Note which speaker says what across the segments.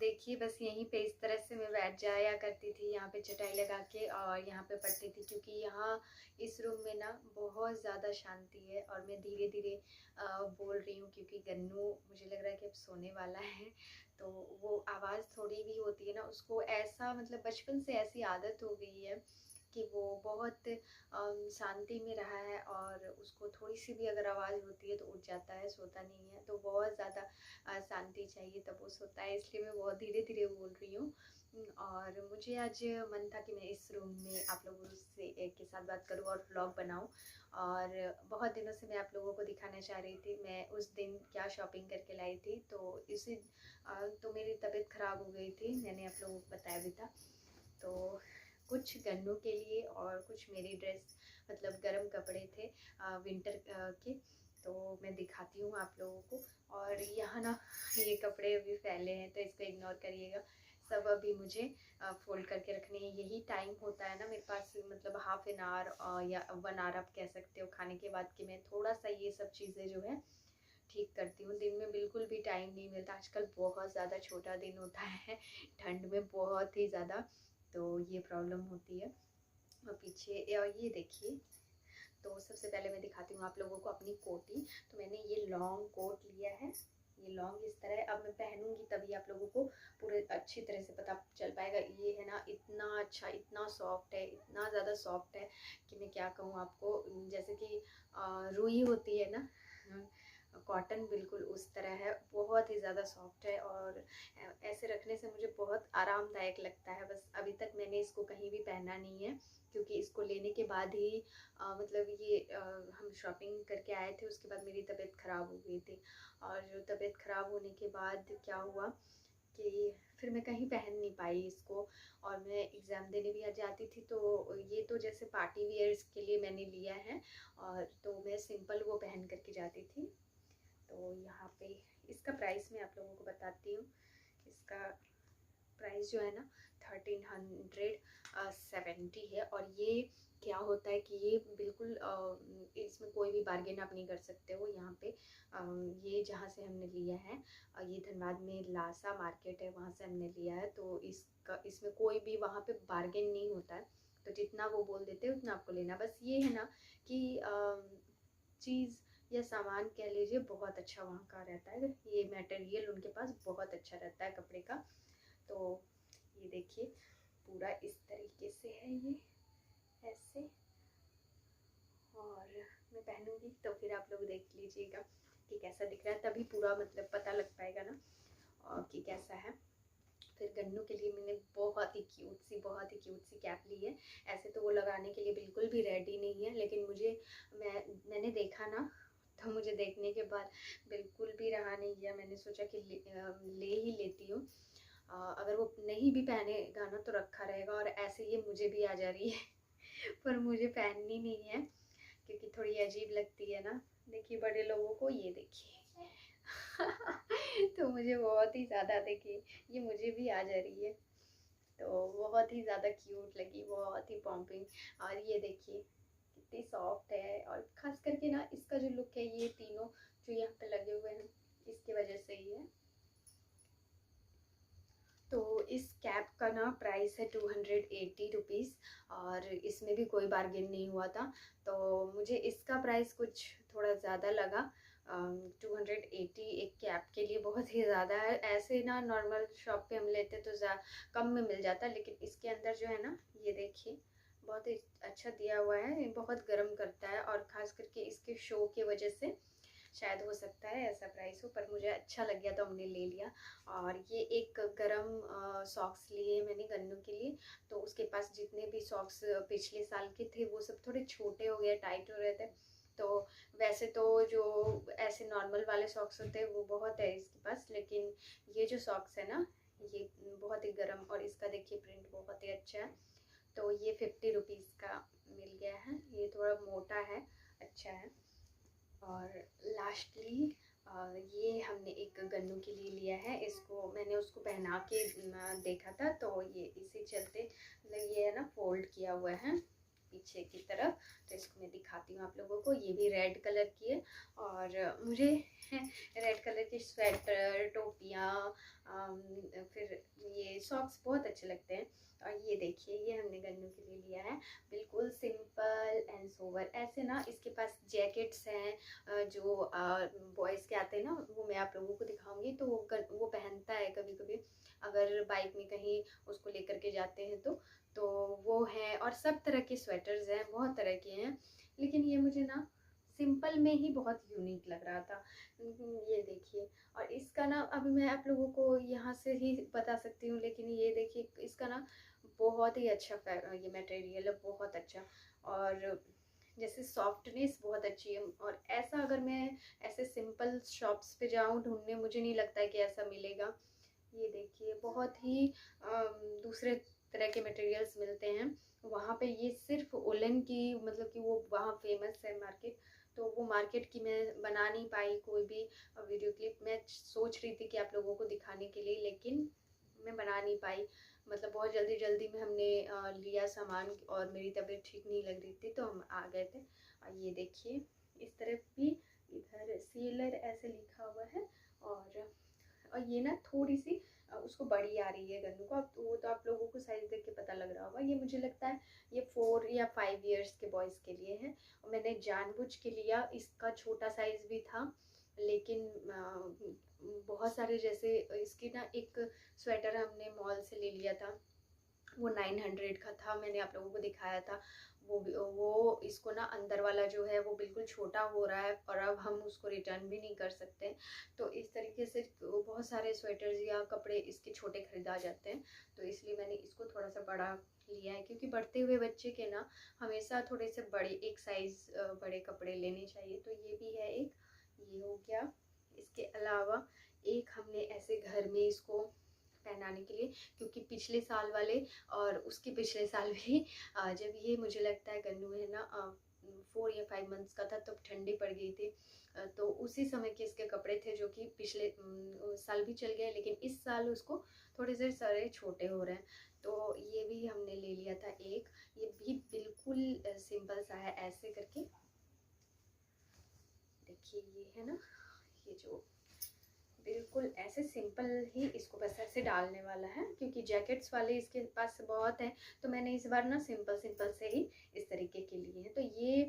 Speaker 1: देखिए बस यहीं पे इस तरह से मैं बैठ जाया करती थी, यहाँ पे चटाई लगा के और यहाँ पे पढ़ती थी, क्योंकि यहाँ इस रूम में ना बहुत ज़्यादा शांति है। और मैं धीरे धीरे बोल रही हूँ क्योंकि गन्नू मुझे लग रहा है कि अब सोने वाला है। तो वो आवाज़ थोड़ी भी होती है ना, उसको ऐसा मतलब बचपन से ऐसी आदत हो गई है कि वो बहुत शांति में रहा है, और उसको थोड़ी सी भी अगर आवाज़ होती है तो उठ जाता है, सोता नहीं है। तो बहुत ज़्यादा शांति चाहिए तब वो सोता है, इसलिए मैं बहुत धीरे धीरे बोल रही हूँ। और मुझे आज मन था कि मैं इस रूम में आप लोगों से एक के साथ बात करूँ और व्लॉग बनाऊँ। और बहुत दिनों से मैं आप लोगों को दिखाना चाह रही थी मैं उस दिन क्या शॉपिंग करके लाई थी। तो इसी तो मेरी तबीयत ख़राब हो गई थी, मैंने आप लोगों को बताया भी था। तो कुछ गन्नू के लिए और कुछ मेरी ड्रेस मतलब गर्म कपड़े थे विंटर के। तो मैं दिखाती हूँ आप लोगों को। और यहाँ ना ये कपड़े अभी फैले हैं तो इसको इग्नोर करिएगा, सब अभी मुझे फोल्ड करके रखने हैं। यही टाइम होता है ना मेरे पास, मतलब हाफ एन आवर या 1 आवर आप कह सकते हो खाने के बाद, कि मैं थोड़ा सा ये सब चीज़ें जो है ठीक करती हूँ। दिन में बिल्कुल भी टाइम नहीं मिलता, आजकल बहुत ज़्यादा छोटा दिन होता है ठंड में बहुत ही ज़्यादा, तो ये प्रॉब्लम होती है। और पीछे ये देखिए, तो सबसे पहले मैं दिखाती हूँ आप लोगों को अपनी कोटी। तो मैंने ये लॉन्ग कोट लिया है, ये लॉन्ग इस तरह है। अब मैं पहनूंगी तभी आप लोगों को पूरे अच्छी तरह से पता चल पाएगा। ये है ना इतना अच्छा, इतना सॉफ्ट है, इतना ज़्यादा सॉफ्ट है कि मैं क्या कहूँ आपको। जैसे कि रुई होती है ना, कॉटन बिल्कुल उस तरह है, बहुत ही ज़्यादा सॉफ्ट है। और ऐसे रखने से मुझे बहुत आरामदायक लगता है। बस अभी तक मैंने इसको कहीं भी पहना नहीं है, क्योंकि इसको लेने के बाद ही मतलब ये हम शॉपिंग करके आए थे, उसके बाद मेरी तबीयत ख़राब हो गई थी। और जो तबीयत ख़राब होने के बाद क्या हुआ कि फिर मैं कहीं पहन नहीं पाई इसको। और मैं एग्ज़ाम देने भी आ जाती थी, तो ये तो जैसे पार्टी वियर्स के लिए मैंने लिया है, और तो मैं सिंपल वो पहन करके जाती थी। तो यहाँ पे इसका प्राइस मैं आप लोगों को बताती हूँ। इसका प्राइस जो है ना 1370 है। और ये क्या होता है कि ये बिल्कुल इसमें कोई भी बार्गेन आप नहीं कर सकते हो यहाँ पे। ये जहाँ से हमने लिया है ये धनबाद में लासा मार्केट है, वहाँ से हमने लिया है। तो इसमें कोई भी वहाँ पे बार्गेन नहीं होता है, तो जितना वो बोल देते हैं उतना आपको लेना। बस ये है ना कि चीज़ या सामान कह लीजिए बहुत अच्छा वहाँ का रहता है, ये मटेरियल उनके पास बहुत अच्छा रहता है कपड़े का। तो ये देखिए पूरा इस तरीके से है ये ऐसे। और मैं पहनूंगी तो फिर आप लोग देख लीजिएगा कि कैसा दिख रहा है, तभी पूरा मतलब पता लग पाएगा ना कि कैसा है। फिर गन्नू के लिए मैंने बहुत ही क्यूट सी कैप ली है। ऐसे तो वो लगाने के लिए बिल्कुल भी रेडी नहीं है, लेकिन मैंने देखा ना, तो मुझे देखने के बाद बिल्कुल भी रहा नहीं गया। मैंने सोचा कि ले ही लेती हूँ। अगर वो नहीं भी पहनेगा ना तो रखा रहेगा। और ऐसे ये मुझे भी आ जा रही है पर मुझे पहननी नहीं है क्योंकि थोड़ी अजीब लगती है ना। देखिए बड़े लोगों को, ये देखिए तो मुझे बहुत ही ज़्यादा, देखिए ये मुझे भी आ जा रही है, तो बहुत ही ज़्यादा क्यूट लगी, बहुत ही पॉम्पिंग। और ये देखिए कितनी सॉफ्ट है, और ख़ास करके ना इसका जो लुक है, ये तीनों जो यहाँ पे लगे हुए हैं इसकी वजह से ही है। तो इस कैप का ना प्राइस है 280 रुपीज़, और इसमें भी कोई बार्गेन नहीं हुआ था। तो मुझे इसका प्राइस कुछ थोड़ा ज़्यादा लगा। 280 एक कैप के लिए बहुत ही ज़्यादा है। ऐसे ना नॉर्मल शॉप पे हम लेते तो कम में मिल जाता, लेकिन इसके अंदर जो है ना, ये देखिए बहुत ही अच्छा दिया हुआ है, ये बहुत गर्म करता है। और ख़ास करके इसके शो की वजह से शायद हो सकता है ऐसा प्राइस हो, पर मुझे अच्छा लग गया तो हमने ले लिया। और ये एक गरम सॉक्स लिए मैंने गन्नू के लिए। तो उसके पास जितने भी सॉक्स पिछले साल के थे वो सब थोड़े छोटे हो गए, टाइट हो रहे थे। तो वैसे तो जो ऐसे नॉर्मल वाले सॉक्स होते हैं वो बहुत है इसके पास, लेकिन ये जो सॉक्स है ना ये बहुत ही गर्म, और इसका देखिए प्रिंट बहुत ही अच्छा है। तो ये 50 रुपीज़ का मिल गया है, ये थोड़ा मोटा है, अच्छा है। और लास्टली ये हमने एक गन्नू के लिए लिया है, इसको मैंने उसको पहना के देखा था, तो ये इसी चलते मतलब ये है ना फोल्ड किया हुआ है पीछे की तरफ। तो इसको मैं दिखाती हूँ आप लोगों को। ये भी रेड कलर की है, और मुझे रेड कलर की स्वेटर, टोपियाँ, फिर ये सॉक्स बहुत अच्छे लगते हैं। और ये देखिए, ये हमने गन्नू के लिए लिया है, बिल्कुल सिंपल एंड सोबर। ऐसे ना इसके पास जैकेट्स हैं जो बॉयज़ के आते हैं ना, वो मैं आप लोगों को दिखाऊंगी। तो वो पहनता है कभी कभी, अगर बाइक में कहीं उसको लेकर के जाते हैं तो वो है। और सब तरह के स्वेटर्स हैं, बहुत तरह के हैं, लेकिन ये मुझे ना सिंपल में ही बहुत यूनिक लग रहा था। ये देखिए, और इसका ना अभी मैं आप लोगों को यहाँ से ही बता सकती हूँ, लेकिन ये देखिए इसका ना बहुत ही अच्छा ये मटेरियल है, बहुत अच्छा। और जैसे सॉफ्टनेस बहुत अच्छी है। और ऐसा अगर मैं ऐसे सिंपल शॉप्स पे जाऊँ ढूंढने, मुझे नहीं लगता है कि ऐसा मिलेगा। ये देखिए, बहुत ही दूसरे तरह के मटेरियल्स मिलते हैं वहाँ पे। ये सिर्फ उलन की, मतलब कि वो वहाँ फेमस है मार्केट, तो वो मार्केट की मैं बना नहीं पाई कोई भी वीडियो क्लिप। मैं सोच रही थी कि आप लोगों को दिखाने के लिए, लेकिन मैं बना नहीं पाई। मतलब बहुत जल्दी जल्दी में हमने लिया सामान, और मेरी तबीयत ठीक नहीं लग रही थी, तो हम आ गए थे। ये देखिए, इस तरफ भी इधर सेलर ऐसे लिखा हुआ है। और ये ना थोड़ी सी उसको बड़ी आ रही है गन्नू को। अब वो तो आप लोगों को साइज देख के पता लग रहा होगा। ये मुझे लगता है ये 4 या 5 इयर्स के बॉयज़ के लिए है। और मैंने जानबूझ के लिया, इसका छोटा साइज भी था, लेकिन बहुत सारे, जैसे इसकी ना एक स्वेटर हमने मॉल से ले लिया था, वो 900 का था, मैंने आप लोगों को दिखाया था। वो इसको ना अंदर वाला जो है वो बिल्कुल छोटा हो रहा है, और अब हम उसको रिटर्न भी नहीं कर सकते। तो इस तरीके से बहुत सारे स्वेटर्स या कपड़े इसके छोटे खरीदा जाते हैं, तो इसलिए मैंने इसको थोड़ा सा बड़ा लिया है। क्योंकि बढ़ते हुए बच्चे के ना हमेशा थोड़े से बड़े, एक साइज बड़े कपड़े लेने चाहिए। तो ये भी है एक, ये हो गया। इसके अलावा एक हमने ऐसे घर में इसको पहनाने के लिए, क्योंकि पिछले साल वाले और उसके पिछले साल भी जब ये मुझे लगता है गन्नू है ना 4 या 5 मंथ्स का था, तब ठंडी पड़ गई थी। तो उसी समय के इसके कपड़े थे, जो कि पिछले साल भी चल गए, लेकिन इस साल उसको थोड़े से सारे छोटे हो रहे हैं। तो ये भी हमने ले लिया था एक। ये भी बिल्कुल सिंपल सा है, ऐसे करके देखिए, ये है ना, ये जो बिल्कुल ऐसे सिंपल ही इसको बस ऐसे डालने वाला है, क्योंकि जैकेट्स वाले इसके पास बहुत हैं। तो मैंने इस बार ना सिंपल सिंपल से ही इस तरीके के लिए हैं। तो ये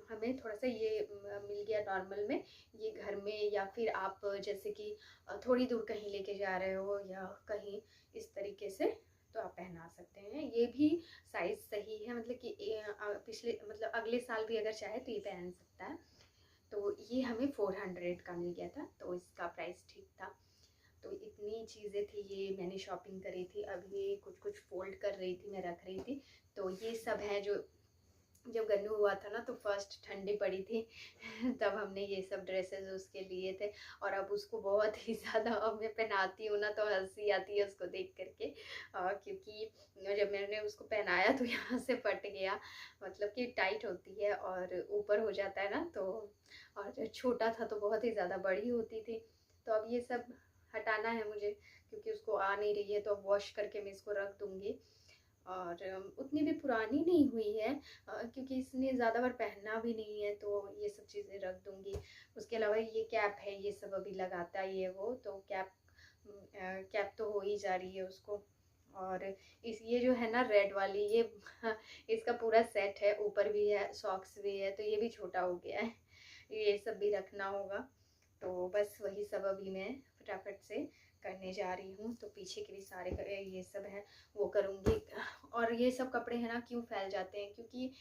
Speaker 1: हमें थोड़ा सा ये मिल गया नॉर्मल में। ये घर में, या फिर आप जैसे कि थोड़ी दूर कहीं लेके जा रहे हो या कहीं इस तरीके से, तो आप पहना सकते हैं। ये भी साइज सही है, मतलब कि पिछले, मतलब अगले साल भी अगर चाहे तो ये पहन सकता है। तो ये हमें 400 का मिल गया था, तो इसका प्राइस ठीक था। तो इतनी चीज़ें थी, ये मैंने शॉपिंग करी थी। अभी कुछ कुछ फोल्ड कर रही थी, मैं रख रही थी। तो ये सब है जो, जब गन्नू हुआ था ना तो फर्स्ट ठंडी पड़ी थी तब हमने ये सब ड्रेसेस उसके लिए थे। और अब उसको बहुत ही ज़्यादा, अब मैं पहनाती हूँ ना तो हंसी आती है उसको देख करके, क्योंकि जब मैंने उसको पहनाया तो यहाँ से फट गया, मतलब कि टाइट होती है और ऊपर हो जाता है ना, तो और जब छोटा था तो बहुत ही ज़्यादा बड़ी होती थी। तो अब ये सब हटाना है मुझे, क्योंकि उसको आ नहीं रही है, तो अब वॉश करके मैं इसको रख दूँगी। और उतनी भी पुरानी नहीं हुई है, क्योंकि इसने ज़्यादा बार पहनना भी नहीं है, तो ये सब चीज़ें रख दूँगी। उसके अलावा ये कैप है, ये सब अभी लगाता है ये वो, तो कैप तो हो ही जा रही है उसको। और ये जो है ना रेड वाली, ये इसका पूरा सेट है, ऊपर भी है, सॉक्स भी है, तो ये भी छोटा हो गया है। ये सब भी रखना होगा। तो बस वही सब अभी मैं फटाफट से करने जा रही हूँ। तो पीछे के भी सारे ये सब है वो करूँगी। और ये सब कपड़े हैं ना क्यों फैल जाते हैं, क्योंकि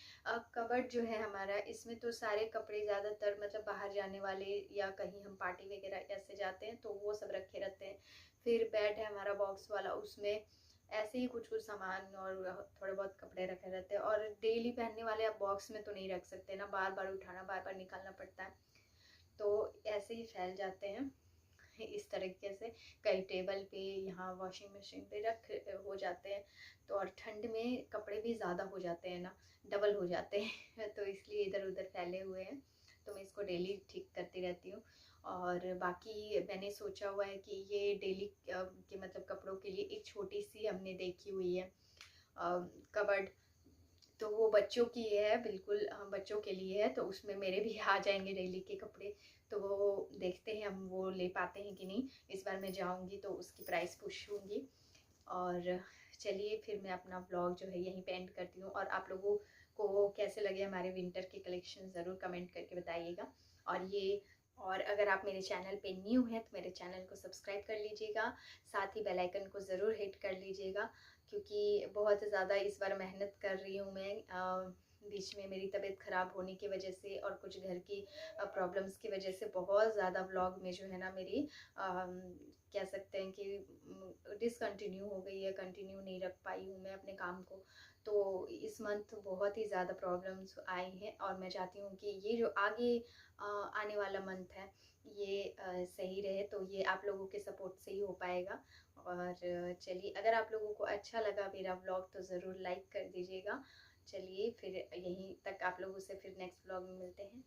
Speaker 1: कबर्ड जो है हमारा, इसमें तो सारे कपड़े ज़्यादातर, मतलब बाहर जाने वाले या कहीं हम पार्टी वगैरह ऐसे जाते हैं तो वो सब रखे रहते हैं। फिर बेड है हमारा बॉक्स वाला, उसमें ऐसे ही कुछ कुछ सामान और थोड़े बहुत कपड़े रखे रहते हैं। और डेली पहनने वाले आप बॉक्स में तो नहीं रख सकते ना, बार बार उठाना, बार बार निकालना पड़ता है, तो ऐसे ही फैल जाते हैं इस तरीके से। कई टेबल पे, यहाँ वॉशिंग मशीन पे रख हो जाते हैं। तो और ठंड में कपड़े भी ज़्यादा हो जाते हैं ना, डबल हो जाते हैं तो इसलिए इधर उधर फैले हुए हैं। तो मैं इसको डेली ठीक करती रहती हूँ। और बाकी मैंने सोचा हुआ है कि ये डेली के मतलब कपड़ों के लिए एक छोटी सी हमने देखी हुई है कबर्ड। तो वो बच्चों की है, बिल्कुल बच्चों के लिए है, तो उसमें मेरे भी आ जाएंगे डेली के कपड़े। तो वो देखते हैं हम वो ले पाते हैं कि नहीं। इस बार मैं जाऊंगी तो उसकी प्राइस पूछूंगी। और चलिए फिर मैं अपना व्लॉग जो है यहीं पे एंड करती हूँ। और आप लोगों को कैसे लगे हमारे विंटर के कलेक्शन ज़रूर कमेंट करके बताइएगा। और अगर आप मेरे चैनल पे न्यू हैं तो मेरे चैनल को सब्सक्राइब कर लीजिएगा, साथ ही बेल आइकन को ज़रूर हिट कर लीजिएगा, क्योंकि बहुत ज़्यादा इस बार मेहनत कर रही हूँ मैं। बीच में मेरी तबीयत ख़राब होने की वजह से और कुछ घर की प्रॉब्लम्स की वजह से बहुत ज़्यादा व्लॉग में जो है ना मेरी कह सकते हैं कि डिसकंटिन्यू हो गई है, कंटिन्यू नहीं रख पाई हूँ मैं अपने काम को। तो इस मंथ बहुत ही ज़्यादा प्रॉब्लम्स आई हैं और मैं चाहती हूँ कि ये जो आगे आने वाला मंथ है ये सही रहे, तो ये आप लोगों के सपोर्ट से ही हो पाएगा। और चलिए, अगर आप लोगों को अच्छा लगा मेरा व्लॉग तो ज़रूर लाइक कर दीजिएगा। चलिए फिर यहीं तक, आप लोगों से फिर नेक्स्ट व्लॉग में मिलते हैं।